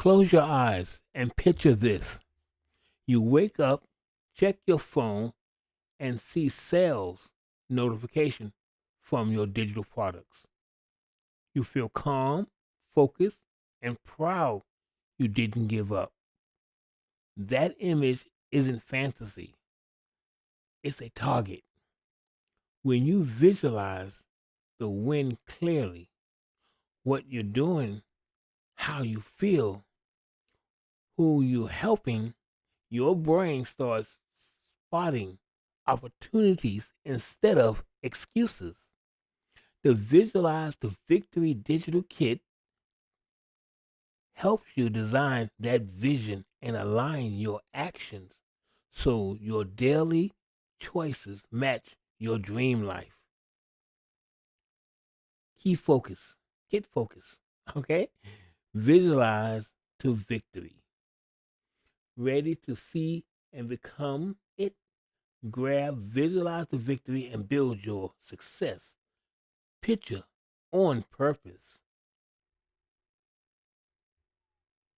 Close your eyes and picture this. You wake up, check your phone, and see sales notification from your digital products. You feel calm, focused, and proud you didn't give up. That image isn't fantasy, it's a target. When you visualize the win clearly, what you're doing, how you feel, who you're helping, your brain starts spotting opportunities instead of excuses. The Visualize the Victory digital kit helps you design that vision and align your actions so your daily choices match your dream life. Key focus. Get focus. Okay? Visualize to victory. Ready to see and become it? Grab Visualize the Victory and build your success. Picture on purpose.